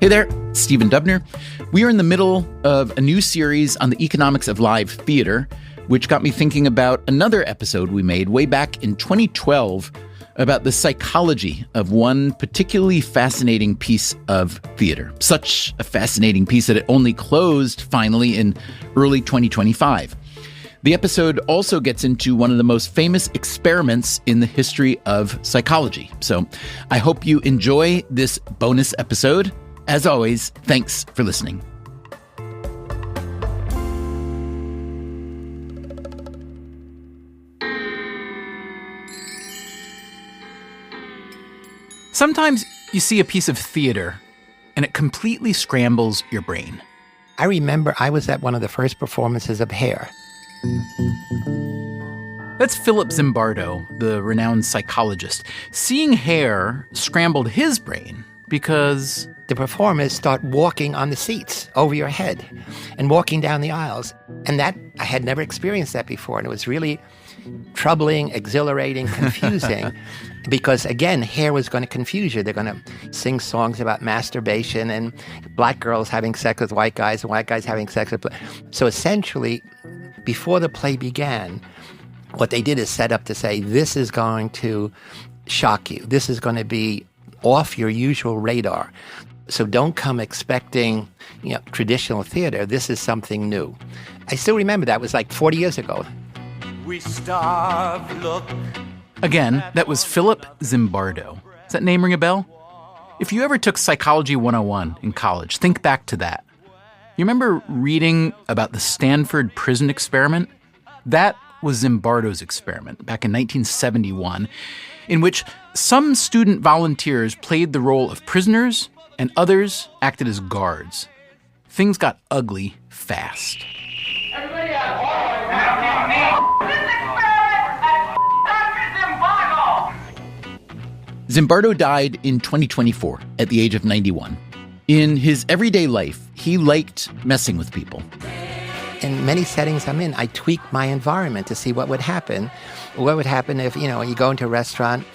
Hey there, Stephen Dubner. We are in the middle of a new series on the economics of live theater, which got me thinking about another episode we made way back in 2012 about the psychology of one particularly fascinating piece of theater. Such a fascinating piece that it only closed finally in early 2025. The episode also gets into one of the most famous experiments in the history of psychology. So I hope you enjoy this bonus episode. As always, thanks for listening. Sometimes you see a piece of theater and it completely scrambles your brain. I remember I was at one of the first performances of Hair. That's Philip Zimbardo, the renowned psychologist. Seeing Hair scrambled his brain because the performers start walking on the seats over your head and walking down the aisles. And that, I had never experienced that before. And it was really troubling, exhilarating, confusing. Because, again, Hair was going to confuse you. They're going to sing songs about masturbation and black girls having sex with white guys and white guys having sex with black. So essentially, before the play began, what they did is set up to say, this is going to shock you. This is going to be off your usual radar. So don't come expecting, traditional theater. This is something new. I still remember that. It was like 40 years ago. We starve, look. Again, that was Philip Zimbardo. Does that name ring a bell? If you ever took Psychology 101 in college, think back to that. You remember reading about the Stanford Prison Experiment? That was Zimbardo's experiment back in 1971, in which some student volunteers played the role of prisoners and others acted as guards. Things got ugly fast. Everybody out. This experiment Dr. Zimbardo. Zimbardo died in 2024 at the age of 91. In his everyday life, he liked messing with people. In many settings I'm in, I tweak my environment to see what would happen. What would happen if, you go into a restaurant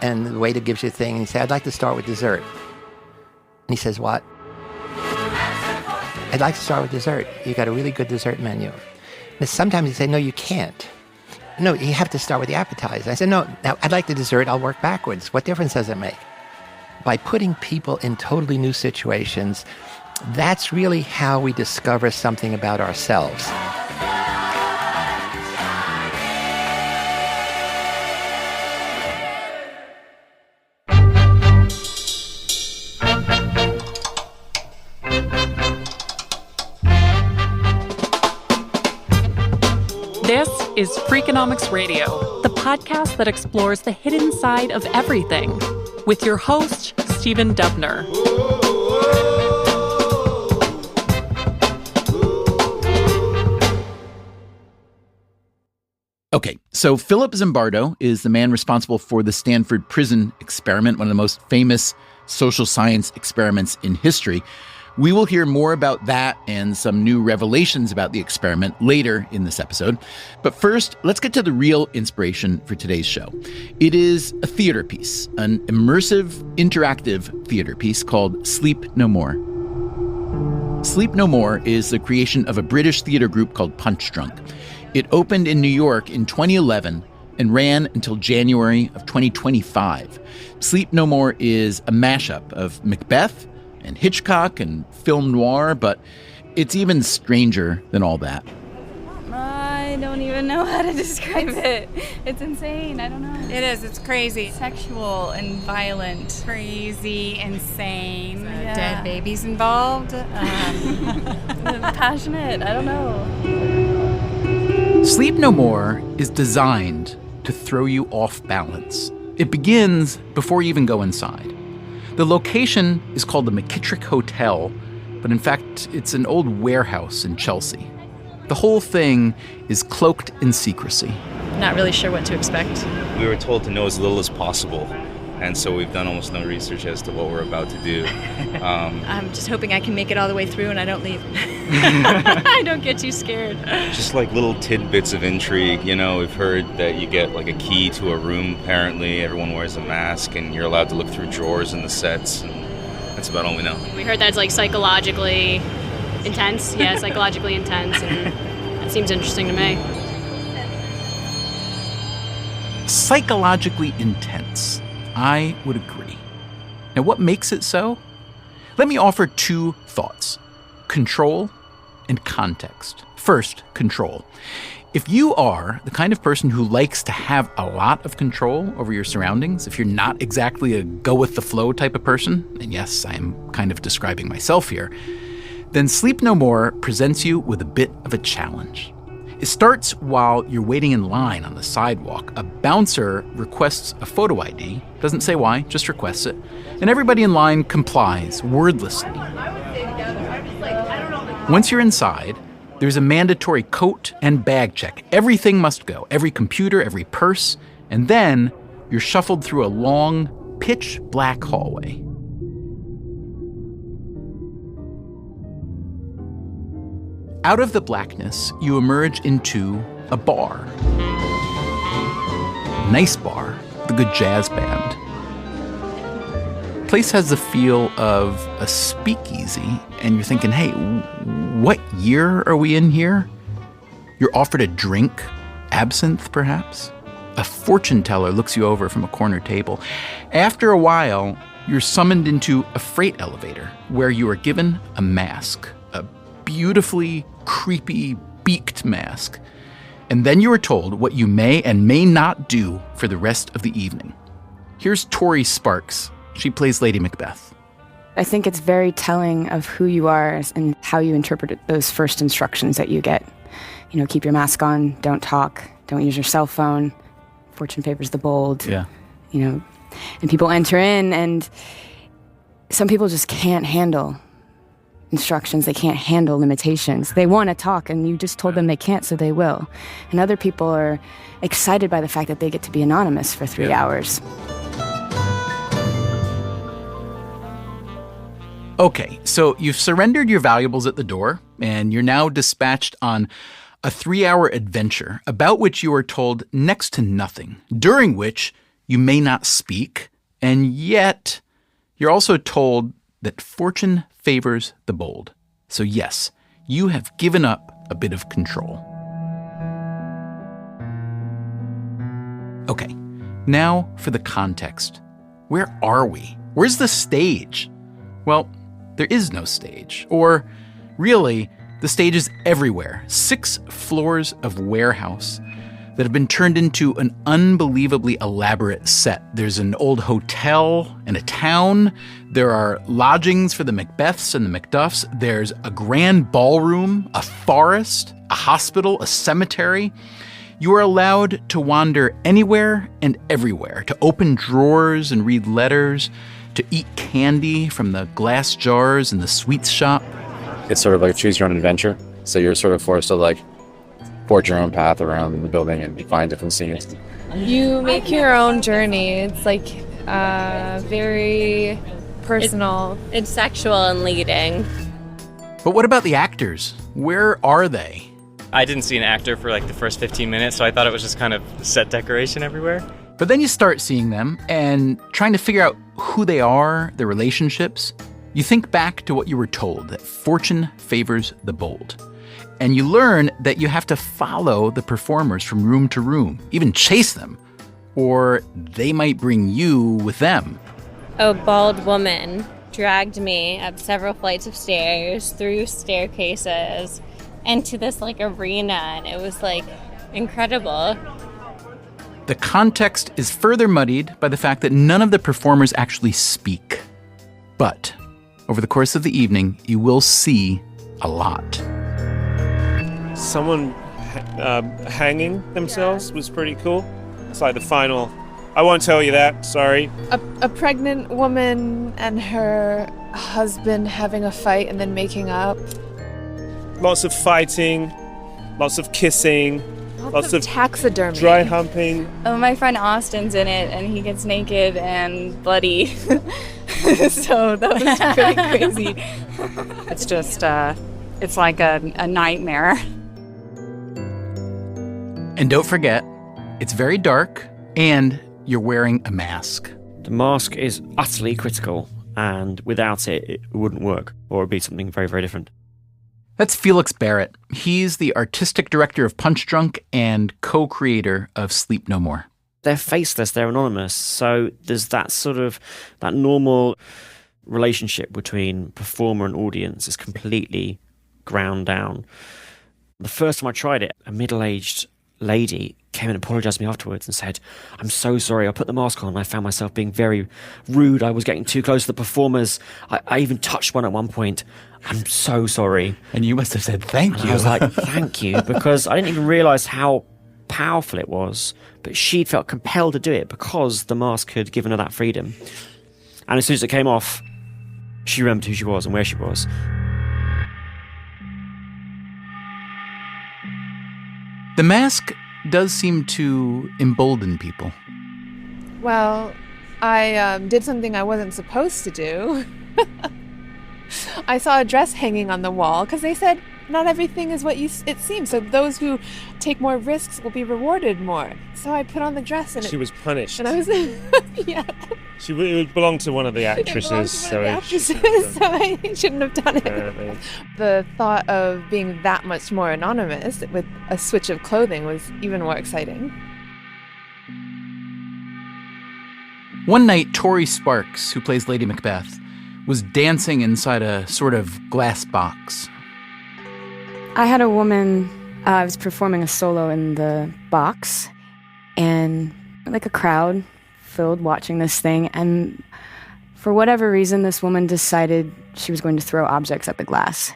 and the waiter gives you a thing and you say, I'd like to start with dessert. And he says, what? I'd like to start with dessert. You got a really good dessert menu. And sometimes you say, no, you can't. No, you have to start with the appetizer. I said, no, now I'd like the dessert. I'll work backwards. What difference does it make? By putting people in totally new situations, that's really how we discover something about ourselves. This is Freakonomics Radio, the podcast that explores the hidden side of everything, with your host, Stephen Dubner. Okay, so Philip Zimbardo is the man responsible for the Stanford Prison Experiment, one of the most famous social science experiments in history. We will hear more about that and some new revelations about the experiment later in this episode. But first, let's get to the real inspiration for today's show. It is a theater piece, an immersive, interactive theater piece called Sleep No More. Sleep No More is the creation of a British theater group called Punch Drunk. It opened in New York in 2011 and ran until January of 2025. Sleep No More is a mashup of Macbeth and Hitchcock and film noir, but it's even stranger than all that. I don't even know how to describe it. It's insane. I don't know. It is. It's crazy. Sexual and violent. Crazy, insane. Yeah. Dead babies involved. Passionate. I don't know. Sleep No More is designed to throw you off balance. It begins before you even go inside. The location is called the McKittrick Hotel, but in fact, it's an old warehouse in Chelsea. The whole thing is cloaked in secrecy. Not really sure what to expect. We were told to know as little as possible, and so we've done almost no research as to what we're about to do. I'm just hoping I can make it all the way through and I don't leave. I don't get too scared. Just like little tidbits of intrigue, we've heard that you get like a key to a room, apparently. Everyone wears a mask and you're allowed to look through drawers in the sets. And That's about all we know. We heard that it's like psychologically intense. Yeah, psychologically intense, and that seems interesting to me. Psychologically intense. I would agree. Now, what makes it so? Let me offer two thoughts: control and context. First, control. If you are the kind of person who likes to have a lot of control over your surroundings, if you're not exactly a go-with-the-flow type of person, and yes, I am kind of describing myself here, then Sleep No More presents you with a bit of a challenge. It starts while you're waiting in line on the sidewalk. A bouncer requests a photo ID, doesn't say why, just requests it, and everybody in line complies wordlessly. Once you're inside, there's a mandatory coat and bag check. Everything must go, every computer, every purse, and then you're shuffled through a long, pitch-black hallway. Out of the blackness, you emerge into a bar. Nice bar, with a good jazz band. Place has the feel of a speakeasy, and you're thinking, hey, what year are we in here? You're offered a drink, absinthe perhaps. A fortune teller looks you over from a corner table. After a while, you're summoned into a freight elevator where you are given a mask, a beautifully creepy beaked mask. And then you are told what you may and may not do for the rest of the evening. Here's Tori Sparks. She plays Lady Macbeth. I think it's very telling of who you are and how you interpret those first instructions that you get. You know, keep your mask on, don't talk, don't use your cell phone, fortune favors the bold. Yeah. You know, and people enter in, and some people just can't handle instructions. They can't handle limitations. They want to talk, and you just told them they can't, so they will. And other people are excited by the fact that they get to be anonymous for 3 hours. Okay, so you've surrendered your valuables at the door, and you're now dispatched on a 3-hour adventure about which you are told next to nothing, during which you may not speak, and yet you're also told that fortune favors the bold. So yes, you have given up a bit of control. Okay, now for the context. Where are we? Where's the stage? Well, there is no stage. Or, really, the stage is everywhere. 6 floors of warehouse that have been turned into an unbelievably elaborate set. There's an old hotel and a town. There are lodgings for the Macbeths and the Macduffs. There's a grand ballroom, a forest, a hospital, a cemetery. You are allowed to wander anywhere and everywhere, to open drawers and read letters, to eat candy from the glass jars in the sweets shop. It's sort of like choose your own adventure. So you're sort of forced to like forge your own path around the building and find different scenes. You make your own journey. It's like very personal. It's sexual and leading. But what about the actors? Where are they? I didn't see an actor for like the first 15 minutes, so I thought it was just kind of set decoration everywhere. But then you start seeing them and trying to figure out who they are, their relationships. You think back to what you were told, that fortune favors the bold. And you learn that you have to follow the performers from room to room, even chase them, or they might bring you with them. A bald woman dragged me up several flights of stairs, through staircases, into this like arena, and it was like incredible. The context is further muddied by the fact that none of the performers actually speak. But over the course of the evening, you will see a lot. Someone hanging themselves was pretty cool. It's like the final. I won't tell you that, sorry. A pregnant woman and her husband having a fight and then making up. Lots of fighting, lots of kissing, lots of taxidermy, dry humping. Oh, my friend Austin's in it, and he gets naked and bloody. So that was pretty crazy. It's just, it's like a nightmare. And don't forget, it's very dark, and you're wearing a mask. The mask is utterly critical. and without it, it wouldn't work, or it would be something very, very different. That's Felix Barrett. He's the artistic director of Punch Drunk and co-creator of Sleep No More. They're faceless, they're anonymous, so there's that normal relationship between performer and audience is completely ground down. The first time I tried it, a middle-aged lady came and apologized to me afterwards and said, "I'm so sorry, I put the mask on and I found myself being very rude. I was getting too close to the performers. I even touched one at one point. I'm so sorry." And you must have said, "Thank you." I was like, "Thank you," because I didn't even realize how powerful it was, but she felt compelled to do it because the mask had given her that freedom. And as soon as it came off, she remembered who she was and where she was. The mask does seem to embolden people. Well, I did something I wasn't supposed to do. I saw a dress hanging on the wall because they said not everything is what it seems. So those who take more risks will be rewarded more. So I put on the dress and she was punished. And I was, yeah. It belonged to one of the actresses. So I shouldn't have done it. The thought of being that much more anonymous with a switch of clothing was even more exciting. One night, Tori Sparks, who plays Lady Macbeth, was dancing inside a sort of glass box. I had a woman, I was performing a solo in the box, and like a crowd filled watching this thing, and for whatever reason, this woman decided she was going to throw objects at the glass.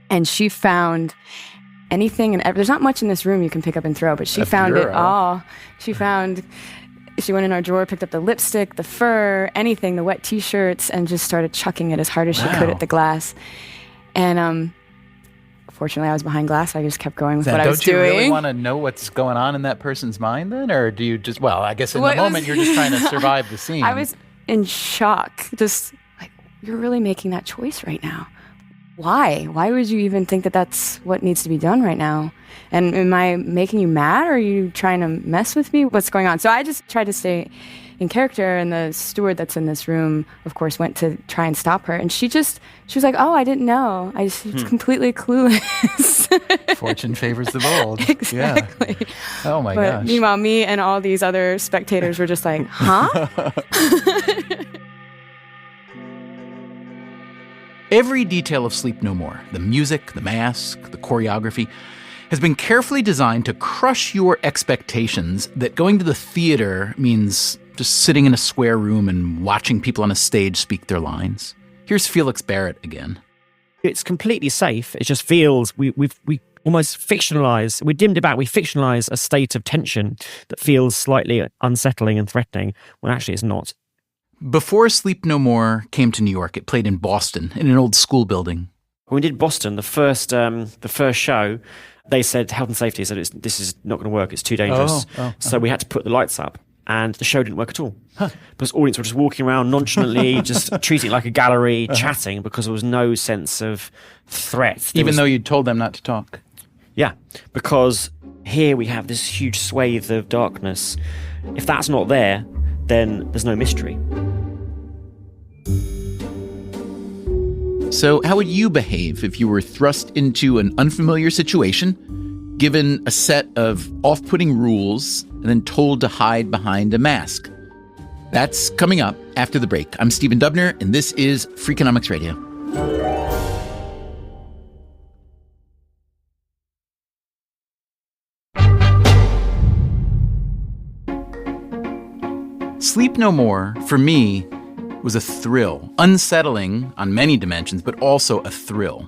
And she found anything, and there's not much in this room you can pick up and throw, but she found it all. She went in our drawer, picked up the lipstick, the fur, anything, the wet t-shirts, and just started chucking it as hard as she could at the glass. And fortunately, I was behind glass. I just kept going with what I was doing. Don't you really want to know what's going on in that person's mind then? Or do you just, I guess in the moment you're just trying to survive the scene. I was in shock. Just like, you're really making that choice right now. Why? Why would you even think that that's what needs to be done right now? And am I making you mad, or are you trying to mess with me? What's going on? So I just tried to stay in character, and the steward that's in this room, of course, went to try and stop her. And she was like, "Oh, I didn't know. I was completely clueless." Fortune favors the bold. Exactly. Yeah. Oh my but gosh. Meanwhile, me and all these other spectators were just like, huh? Every detail of Sleep No More, the music, the mask, the choreography, has been carefully designed to crush your expectations that going to the theater means just sitting in a square room and watching people on a stage speak their lines. Here's Felix Barrett again. It's completely safe. It just feels we almost fictionalize, we dimmed it back, we fictionalize a state of tension that feels slightly unsettling and threatening when actually it's not. Before Sleep No More came to New York, it played in Boston, in an old school building. When we did Boston, the first show, they said health and safety said this is not going to work, it's too dangerous. So we had to put the lights up, and the show didn't work at all. Because audience were just walking around nonchalantly, just treating it like a gallery, chatting, because there was no sense of threat. Even though you told them not to talk? Yeah, because here we have this huge swathe of darkness. If that's not there, then there's no mystery. So how would you behave if you were thrust into an unfamiliar situation, given a set of off-putting rules, and then told to hide behind a mask? That's coming up after the break. I'm Stephen Dubner, and this is Freakonomics Radio. Sleep No More, for me, was a thrill. Unsettling on many dimensions, but also a thrill.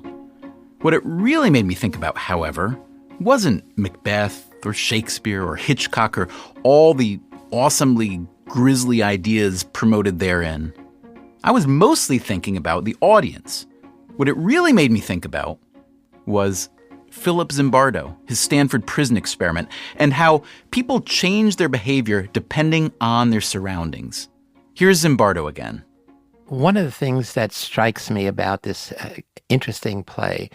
What it really made me think about, however, wasn't Macbeth or Shakespeare or Hitchcock or all the awesomely grisly ideas promoted therein. I was mostly thinking about the audience. What it really made me think about was Philip Zimbardo, his Stanford Prison Experiment, and how people change their behavior depending on their surroundings. Here's Zimbardo again. One of the things that strikes me about this interesting play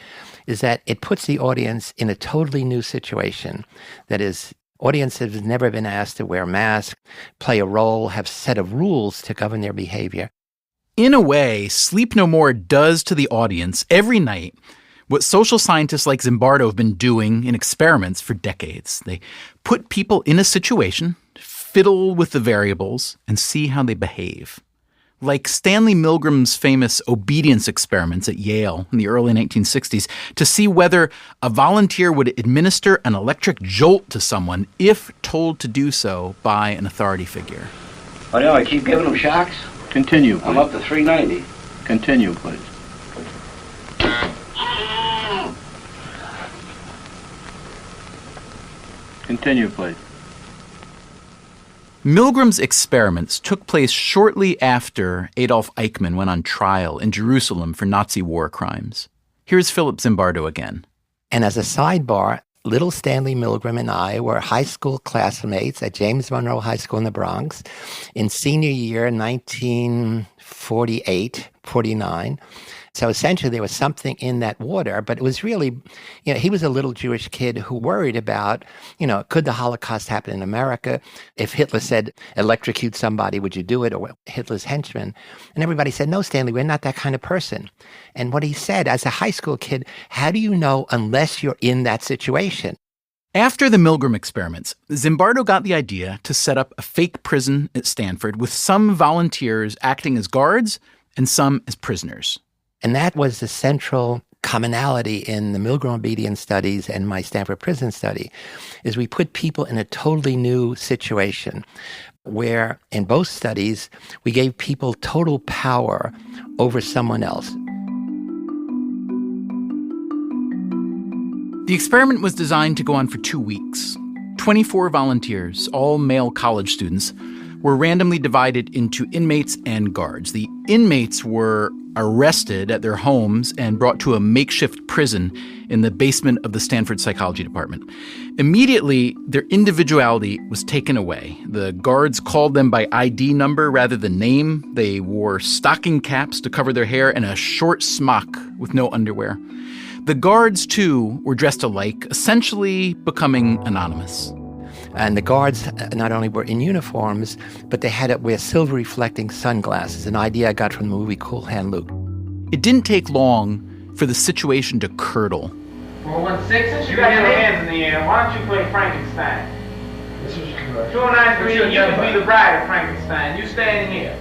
is that it puts the audience in a totally new situation. That is, audiences have never been asked to wear masks, play a role, have a set of rules to govern their behavior. In a way, Sleep No More does to the audience every night what social scientists like Zimbardo have been doing in experiments for decades. They put people in a situation, fiddle with the variables, and see how they behave. Like Stanley Milgram's famous obedience experiments at Yale in the early 1960s to see whether a volunteer would administer an electric jolt to someone if told to do so by an authority figure. Oh, no, I keep giving them shocks? Continue, please. I'm up to 390. Continue, please. Continue, please. Milgram's experiments took place shortly after Adolf Eichmann went on trial in Jerusalem for Nazi war crimes. Here's Philip Zimbardo again. And as a sidebar, little Stanley Milgram and I were high school classmates at James Monroe High School in the Bronx in senior year 1948, 49. So essentially there was something in that water, but it was really, he was a little Jewish kid who worried about, could the Holocaust happen in America? If Hitler said, electrocute somebody, would you do it? Or Hitler's henchmen. And everybody said, no, Stanley, we're not that kind of person. And what he said, as a high school kid, how do you know unless you're in that situation? After the Milgram experiments, Zimbardo got the idea to set up a fake prison at Stanford with some volunteers acting as guards and some as prisoners. And that was the central commonality in the Milgram obedience studies and my Stanford Prison study, is we put people in a totally new situation where in both studies, we gave people total power over someone else. The experiment was designed to go on for 2 weeks. 24 volunteers, all male college students, were randomly divided into inmates and guards. The inmates were arrested at their homes and brought to a makeshift prison in the basement of the Stanford Psychology Department. Immediately, their individuality was taken away. The guards called them by ID number rather than name. They wore stocking caps to cover their hair and a short smock with no underwear. The guards, too, were dressed alike, essentially becoming anonymous. And the guards not only were in uniforms, but they had to wear silver-reflecting sunglasses, an idea I got from the movie Cool Hand Luke. It didn't take long for the situation to curdle. 416, you got your hands in the air. Why don't you play Frankenstein? 293, you can be the bride of Frankenstein. You stand here.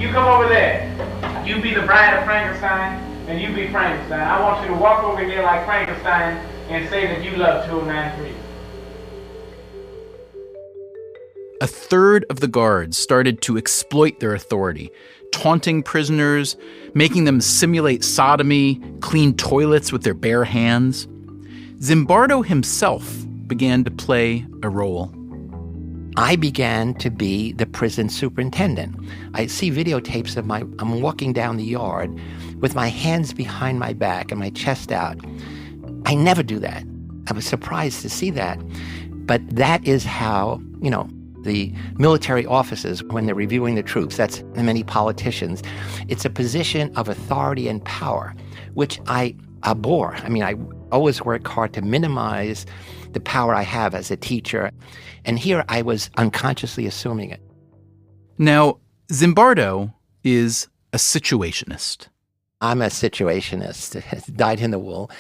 You come over there. You be the bride of Frankenstein, and you be Frankenstein. I want you to walk over here like Frankenstein and say that you love 293. A third of the guards started to exploit their authority, taunting prisoners, making them simulate sodomy, clean toilets with their bare hands. Zimbardo himself began to play a role. I began to be the prison superintendent. I see videotapes of I'm walking down the yard with my hands behind my back and my chest out. I never do that. I was surprised to see that. But that is how, the military officers, when they're reviewing the troops, that's many politicians, it's a position of authority and power, which I abhor. I always work hard to minimize the power I have as a teacher. And here I was unconsciously assuming it. Now, Zimbardo is a situationist. I'm a situationist, dyed in the wool.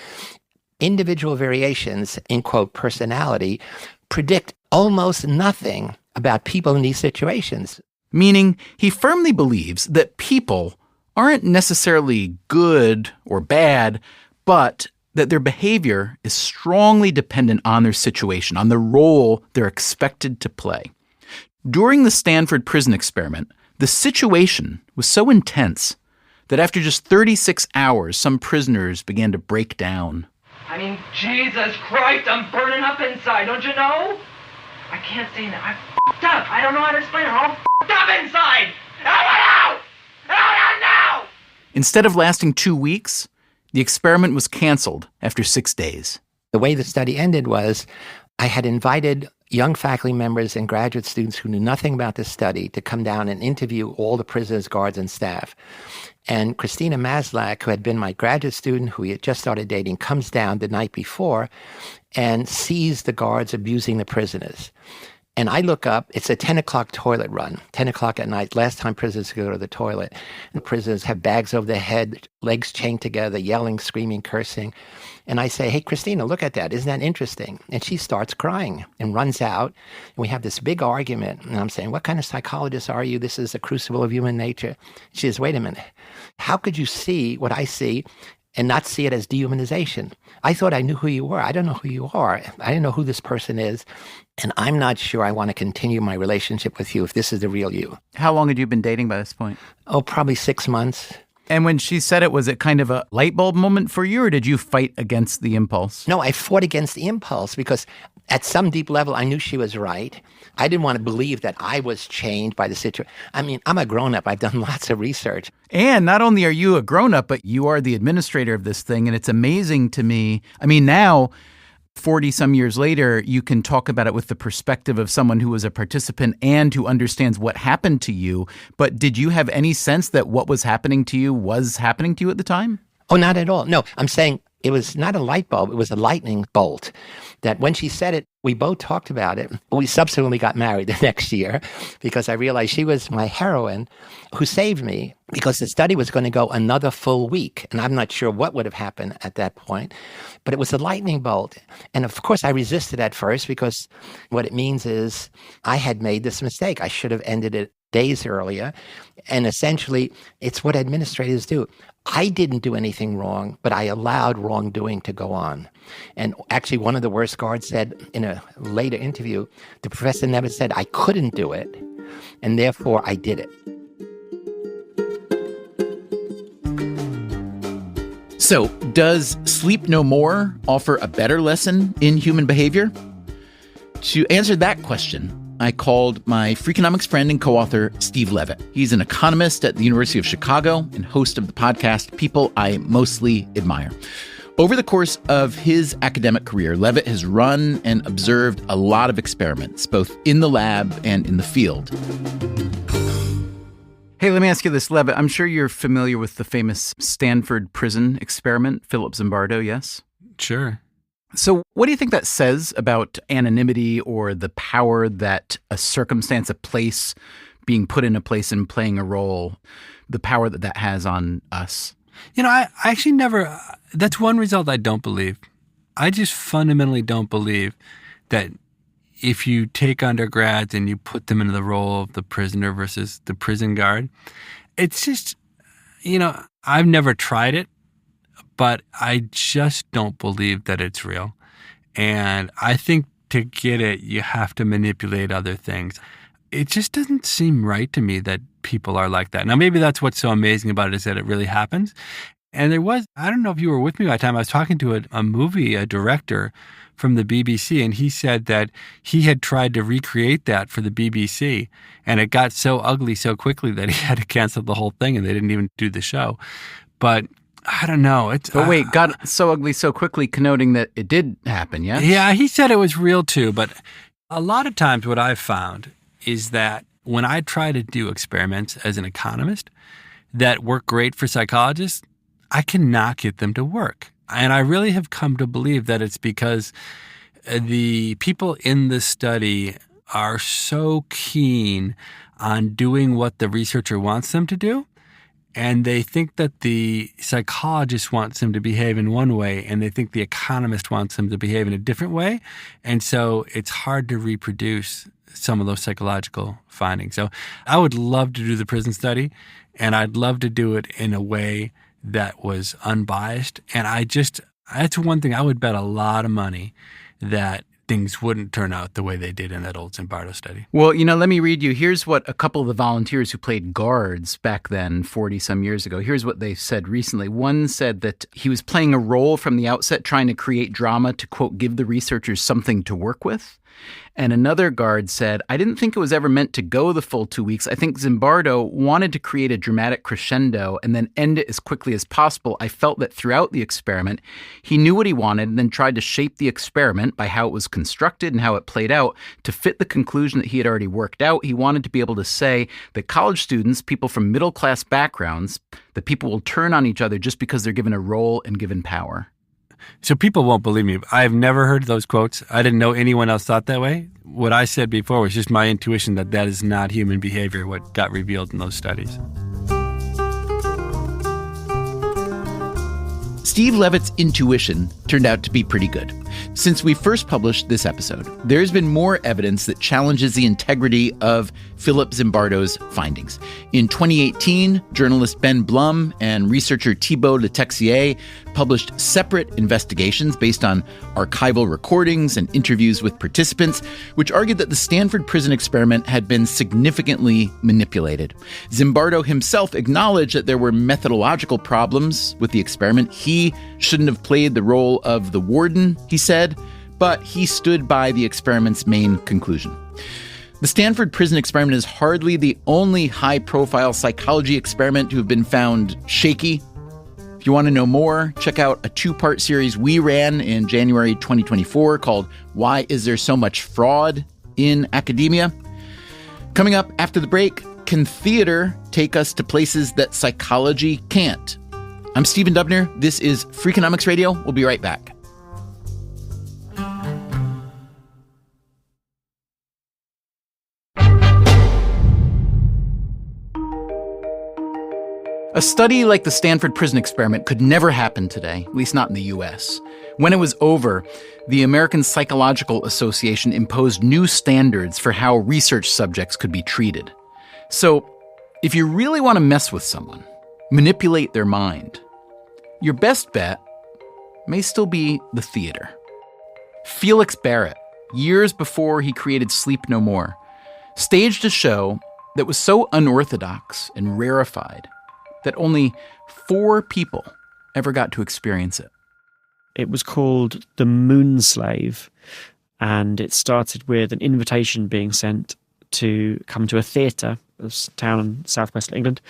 Individual variations, in quote, personality, predict almost nothing about people in these situations. Meaning he firmly believes that people aren't necessarily good or bad, but that their behavior is strongly dependent on their situation, on the role they're expected to play. During the Stanford Prison Experiment, the situation was so intense that after just 36 hours, some prisoners began to break down. Jesus Christ, I'm burning up inside, don't you know? I can't say that. I'm f***ed up. I don't know how to explain it. I'm all f***ed up inside. Out! Now! Instead of lasting 2 weeks, the experiment was canceled after 6 days. The way the study ended was I had invited young faculty members and graduate students who knew nothing about this study to come down and interview all the prisoners, guards, and staff. And Christina Maslach, who had been my graduate student, who we had just started dating, comes down the night before and sees the guards abusing the prisoners. And I look up, it's a 10 o'clock toilet run, 10 o'clock at night, last time prisoners go to the toilet. And prisoners have bags over their head, legs chained together, yelling, screaming, cursing. And I say, hey, Christina, look at that. Isn't that interesting? And she starts crying and runs out. And we have this big argument. And I'm saying, what kind of psychologist are you? This is a crucible of human nature. She says, wait a minute. How could you see what I see and not see it as dehumanization? I thought I knew who you were. I don't know who you are. I didn't know who this person is. And I'm not sure I want to continue my relationship with you if this is the real you. How long had you been dating by this point? Oh, probably 6 months. And when she said it, was it kind of a light bulb moment for you, or did you fight against the impulse? No, I fought against the impulse because at some deep level, I knew she was right. I didn't want to believe that I was chained by the situation. I mean, I'm a grown-up. I've done lots of research. And not only are you a grown-up, but you are the administrator of this thing. And it's amazing to me. I mean, now, 40-some years later, you can talk about it with the perspective of someone who was a participant and who understands what happened to you. But did you have any sense that what was happening to you at the time? Oh, not at all. No, I'm saying it was not a light bulb. It was a lightning bolt that when she said it, we both talked about it. We subsequently got married the next year because I realized she was my heroine who saved me because the study was going to go another full week. And I'm not sure what would have happened at that point, but it was a lightning bolt. And of course, I resisted at first because what it means is I had made this mistake. I should have ended it days earlier. And essentially, it's what administrators do. I didn't do anything wrong, but I allowed wrongdoing to go on. And actually, one of the worst guards said in a later interview, the professor never said I couldn't do it, and therefore I did it. So, does Sleep No More offer a better lesson in human behavior? To answer that question, I called my Freakonomics friend and co-author, Steve Levitt. He's an economist at the University of Chicago and host of the podcast People I Mostly Admire. Over the course of his academic career, Levitt has run and observed a lot of experiments, both in the lab and in the field. Hey, let me ask you this, Levitt. I'm sure you're familiar with the famous Stanford Prison Experiment, Philip Zimbardo, yes? Sure. So what do you think that says about anonymity or the power that a circumstance, a place, being put in a place and playing a role, the power that that has on us? You know, I actually never, that's one result I don't believe. I just fundamentally don't believe that if you take undergrads and you put them into the role of the prisoner versus the prison guard, it's just, you know, I've never tried it. But I just don't believe that it's real. And I think to get it, you have to manipulate other things. It just doesn't seem right to me that people are like that. Now, maybe that's what's so amazing about it is that it really happens. And there was, I don't know if you were with me by the time, I was talking to a director from the BBC, and he said that he had tried to recreate that for the BBC, and it got so ugly so quickly that he had to cancel the whole thing, and they didn't even do the show. But I don't know. But wait, got so ugly so quickly, connoting that it did happen, yes? Yeah, he said it was real too. But a lot of times what I've found is that when I try to do experiments as an economist that work great for psychologists, I cannot get them to work. And I really have come to believe that it's because the people in the study are so keen on doing what the researcher wants them to do. And they think that the psychologist wants them to behave in one way, and they think the economist wants them to behave in a different way. And so it's hard to reproduce some of those psychological findings. So I would love to do the prison study, and I'd love to do it in a way that was unbiased. And that's one thing I would bet a lot of money that things wouldn't turn out the way they did in that old Zimbardo study. Well, you know, let me read you. Here's what a couple of the volunteers who played guards back then, 40-some years ago, here's what they said recently. One said that he was playing a role from the outset, trying to create drama to, quote, give the researchers something to work with. And another guard said, I didn't think it was ever meant to go the full 2 weeks. I think Zimbardo wanted to create a dramatic crescendo and then end it as quickly as possible. I felt that throughout the experiment, he knew what he wanted and then tried to shape the experiment by how it was constructed and how it played out to fit the conclusion that he had already worked out. He wanted to be able to say that college students, people from middle-class backgrounds, that people will turn on each other just because they're given a role and given power. So people won't believe me. I've never heard those quotes. I didn't know anyone else thought that way. What I said before was just my intuition that that is not human behavior, what got revealed in those studies. Steve Levitt's intuition turned out to be pretty good. Since we first published this episode, there's been more evidence that challenges the integrity of Philip Zimbardo's findings. In 2018, journalist Ben Blum and researcher Thibault Le Texier published separate investigations based on archival recordings and interviews with participants, which argued that the Stanford Prison Experiment had been significantly manipulated. Zimbardo himself acknowledged that there were methodological problems with the experiment. He shouldn't have played the role of the warden, he said, but he stood by the experiment's main conclusion. The Stanford Prison Experiment is hardly the only high-profile psychology experiment to have been found shaky. If you want to know more, check out a 2-part series we ran in January 2024 called Why Is There So Much Fraud in Academia? Coming up after the break, can theater take us to places that psychology can't? I'm Stephen Dubner. This is Freakonomics Radio. We'll be right back. A study like the Stanford Prison Experiment could never happen today, at least not in the U.S. When it was over, the American Psychological Association imposed new standards for how research subjects could be treated. So, if you really want to mess with someone, manipulate their mind, your best bet may still be the theater. Felix Barrett, years before he created Sleep No More, staged a show that was so unorthodox and rarefied that only 4 people ever got to experience it. It was called The Moon Slave, and it started with an invitation being sent to come to a theatre, a town in southwest England,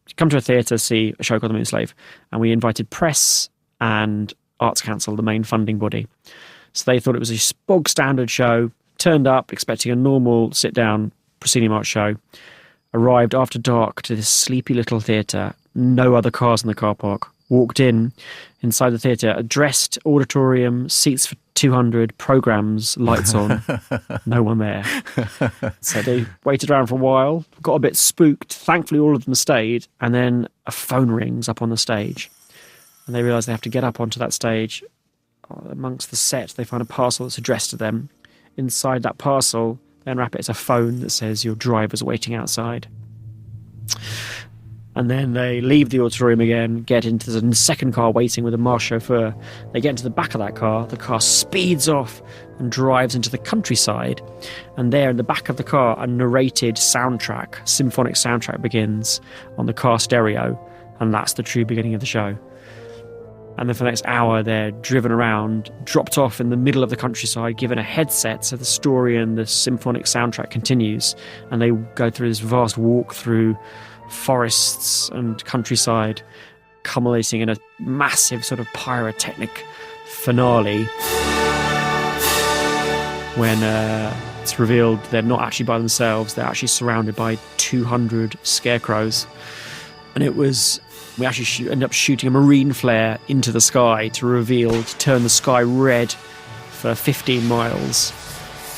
to come to a theatre, see a show called The Moon Slave, and we invited press and Arts Council, the main funding body. So they thought it was a bog standard show, turned up expecting a normal sit-down proscenium art show, arrived after dark to this sleepy little theatre, no other cars in the car park, walked inside the theatre, a dressed auditorium, seats for 200, programmes, lights on, no one there. So they waited around for a while, got a bit spooked, thankfully all of them stayed, and then a phone rings up on the stage, and they realise they have to get up onto that stage. Amongst the set, they find a parcel that's addressed to them. Inside that parcel, they unwrap it, it's a phone that says your driver's waiting outside. And then they leave the auditorium again, get into the second car waiting with a masked chauffeur. They get into the back of that car, the car speeds off and drives into the countryside. And there in the back of the car, a narrated soundtrack, symphonic soundtrack begins on the car stereo. And that's the true beginning of the show. And then for the next hour, they're driven around, dropped off in the middle of the countryside, given a headset so the story and the symphonic soundtrack continues. And they go through this vast walk through forests and countryside, culminating in a massive sort of pyrotechnic finale when it's revealed they're not actually by themselves, they're actually surrounded by 200 scarecrows. And it was... We actually end up shooting a marine flare into the sky to turn the sky red for 15 miles.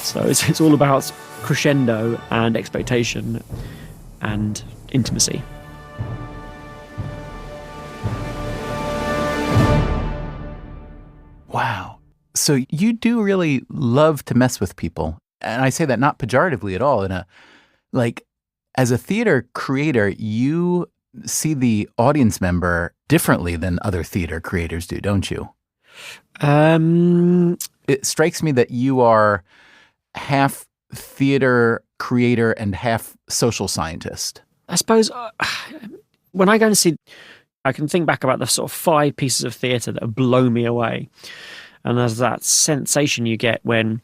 So it's all about crescendo and expectation and intimacy. Wow. So you do really love to mess with people. And I say that not pejoratively at all. As a theater creator, you see the audience member differently than other theater creators do, don't you? It strikes me that you are half theater creator and half social scientist. I suppose when I go and see, I can think back about the sort of 5 pieces of theatre that have blown me away. And there's that sensation you get when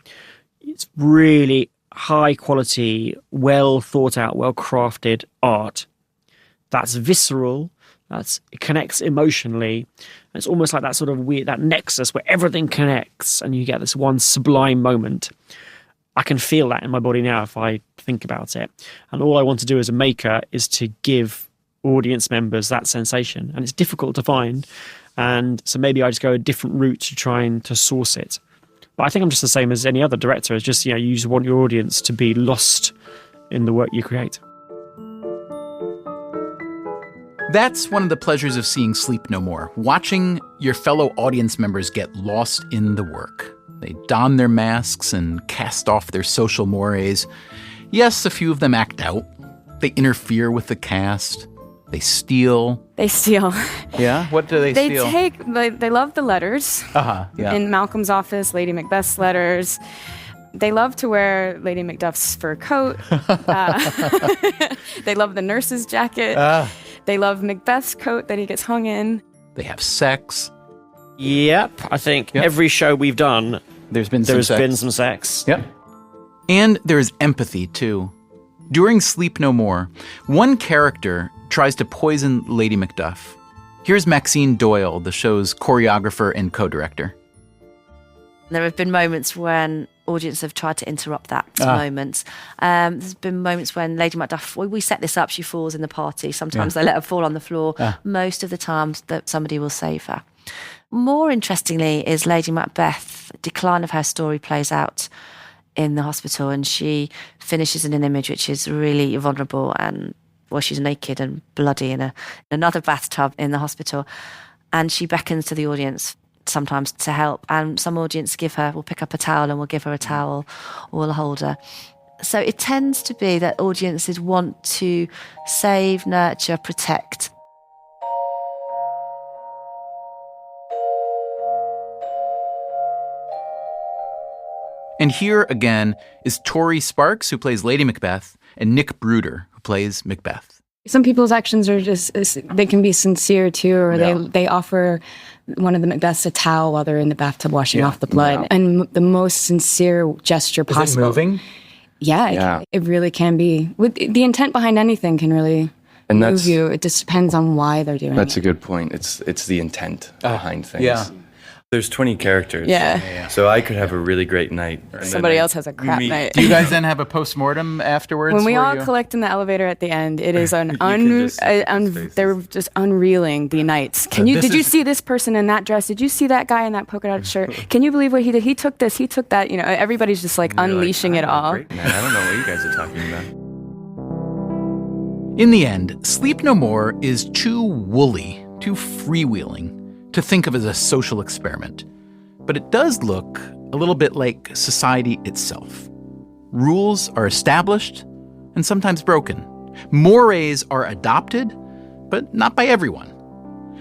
it's really high quality, well thought out, well crafted art. That's visceral, it connects emotionally. It's almost like that sort of weird, that nexus where everything connects and you get this one sublime moment. I can feel that in my body now if I think about it. And all I want to do as a maker is to give audience members that sensation. And it's difficult to find. And so maybe I just go a different route to trying to source it. But I think I'm just the same as any other director. It's just, you just want your audience to be lost in the work you create. That's one of the pleasures of seeing Sleep No More, watching your fellow audience members get lost in the work. They don their masks and cast off their social mores. Yes, a few of them act out. They interfere with the cast. They steal. Yeah? What do they steal? They love the letters. Yeah. In Malcolm's office, Lady Macbeth's letters. They love to wear Lady Macduff's fur coat. They love the nurse's jacket. They love Macbeth's coat that he gets hung in. They have sex. Yep. I think every show we've done, there's been some sex. Yep. And there's empathy, too. During Sleep No More, one character tries to poison Lady Macduff. Here's Maxine Doyle, the show's choreographer and co-director. There have been moments when audiences have tried to interrupt that moment. There's been moments when Lady Macduff, we set this up, she falls in the party. Sometimes they let her fall on the floor. Most of the times that somebody will save her. More interestingly is Lady Macbeth, the decline of her story plays out in the hospital, and she finishes in an image which is really vulnerable, and she's naked and bloody in another bathtub in the hospital, and she beckons to the audience sometimes to help, and some audience will pick up a towel and will give her a towel or will hold her. So it tends to be that audiences want to save, nurture, protect. And here again is Tori Sparks, who plays Lady Macbeth, and Nick Bruder, who plays Macbeth. Some people's actions are they can be sincere too, or they offer one of the Macbeths a towel while they're in the bathtub washing off the blood. And the most sincere gesture possible. Is it moving? Yeah. It really can be. With the intent behind anything can really move you. It just depends on why they're doing it. That's a good point. It's the intent behind things. Yeah. There's 20 characters. Yeah. So I could have a really great night. Somebody else has a crap night. Do you guys then have a post-mortem afterwards? When we all collect in the elevator at the end, it is they're just unreeling the nights. Did you see this person in that dress? Did you see that guy in that polka dot shirt? Can you believe what he did? He took this, he took that. Everybody's just unleashing it all. Great night. I don't know what you guys are talking about. In the end, Sleep No More is too woolly, too freewheeling to think of as a social experiment. But it does look a little bit like society itself. Rules are established and sometimes broken. Mores are adopted, but not by everyone.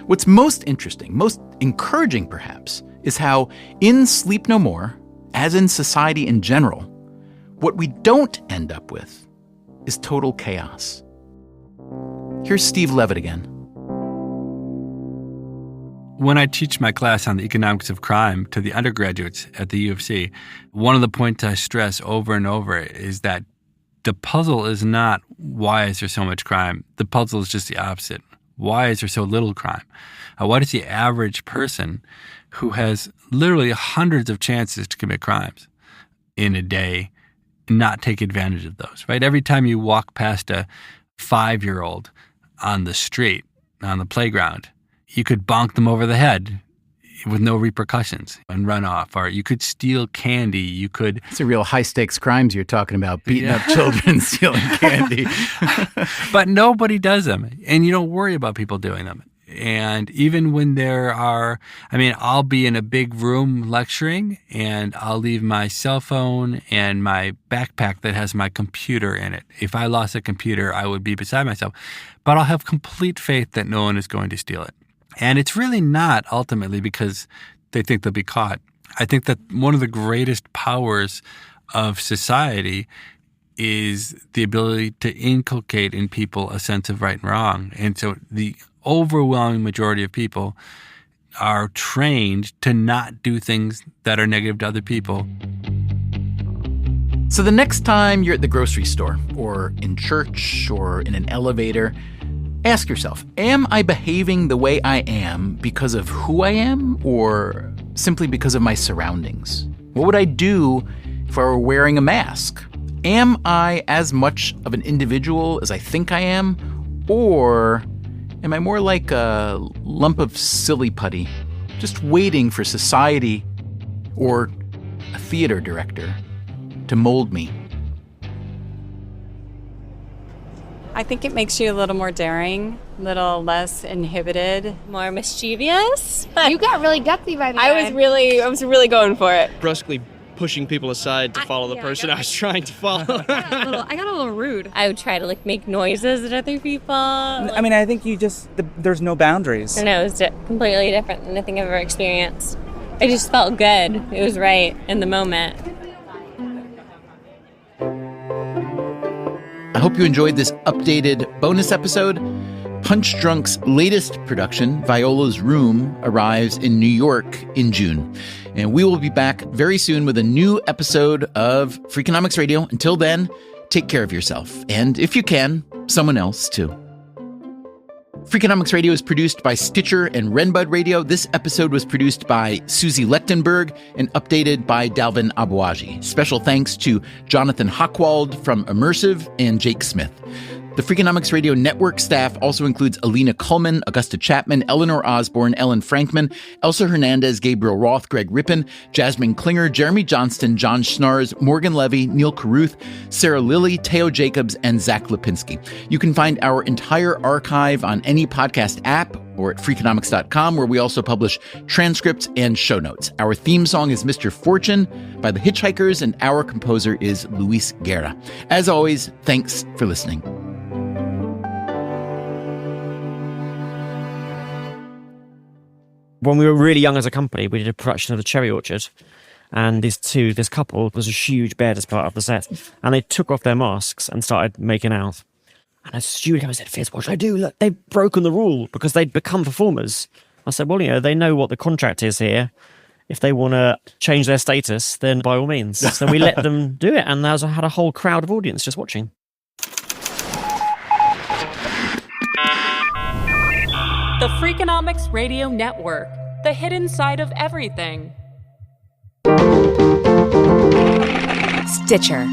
What's most interesting, most encouraging perhaps, is how in Sleep No More, as in society in general, what we don't end up with is total chaos. Here's Steve Levitt again. When I teach my class on the economics of crime to the undergraduates at the U of C, one of the points I stress over and over is that the puzzle is not why is there so much crime. The puzzle is just the opposite. Why is there so little crime? What is the average person who has literally hundreds of chances to commit crimes in a day not take advantage of those, right? Every time you walk past a 5-year-old on the street, on the playground, you could bonk them over the head with no repercussions and run off. Or you could steal candy. You could... It's a real high-stakes crimes you're talking about, beating up children, stealing candy. But nobody does them, and you don't worry about people doing them. And even when I'll be in a big room lecturing, and I'll leave my cell phone and my backpack that has my computer in it. If I lost a computer, I would be beside myself. But I'll have complete faith that no one is going to steal it. And it's really not ultimately because they think they'll be caught. I think that one of the greatest powers of society is the ability to inculcate in people a sense of right and wrong. And so the overwhelming majority of people are trained to not do things that are negative to other people. So the next time you're at the grocery store or in church or in an elevator, ask yourself, am I behaving the way I am because of who I am or simply because of my surroundings? What would I do if I were wearing a mask? Am I as much of an individual as I think I am, or Am I more like a lump of silly putty, just waiting for society or a theater director to mold me? I think it makes you a little more daring, a little less inhibited. More mischievous. You got really gutsy by the I end. was really going for it. Brusquely pushing people aside to follow the person I was trying to follow. I got a little rude. I would try to make noises at other people. I mean, I think there's no boundaries. I know, it was completely different than anything I've ever experienced. I just felt good. It was right in the moment. I hope you enjoyed this updated bonus episode. Punch Drunk's latest production, Viola's Room, arrives in New York in June. And we will be back very soon with a new episode of Freakonomics Radio. Until then, take care of yourself. And if you can, someone else too. Freakonomics Radio is produced by Stitcher and Renbud Radio. This episode was produced by Susie Lechtenberg and updated by Dalvin Abuaji. Special thanks to Jonathan Hockwald from Immersive and Jake Smith. The Freakonomics Radio Network staff also includes Alina Kuhlman, Augusta Chapman, Eleanor Osborne, Ellen Frankman, Elsa Hernandez, Gabriel Roth, Greg Rippin, Jasmine Klinger, Jeremy Johnston, John Schnars, Morgan Levy, Neil Carruth, Sarah Lilly, Teo Jacobs, and Zach Lipinski. You can find our entire archive on any podcast app or at Freakonomics.com, where we also publish transcripts and show notes. Our theme song is Mr. Fortune by the Hitchhikers, and our composer is Luis Guerra. As always, thanks for listening. When we were really young as a company, we did a production of The Cherry Orchard, and this couple was a huge bed as part of the set, and they took off their masks and started making out. And a steward said, "Fizz, what should I do? Look, they've broken the rule," because they'd become performers. I said, well, they know what the contract is here. If they want to change their status, then by all means. So we let them do it, and I had a whole crowd of audience just watching. The Freakonomics Radio Network, the hidden side of everything. Stitcher.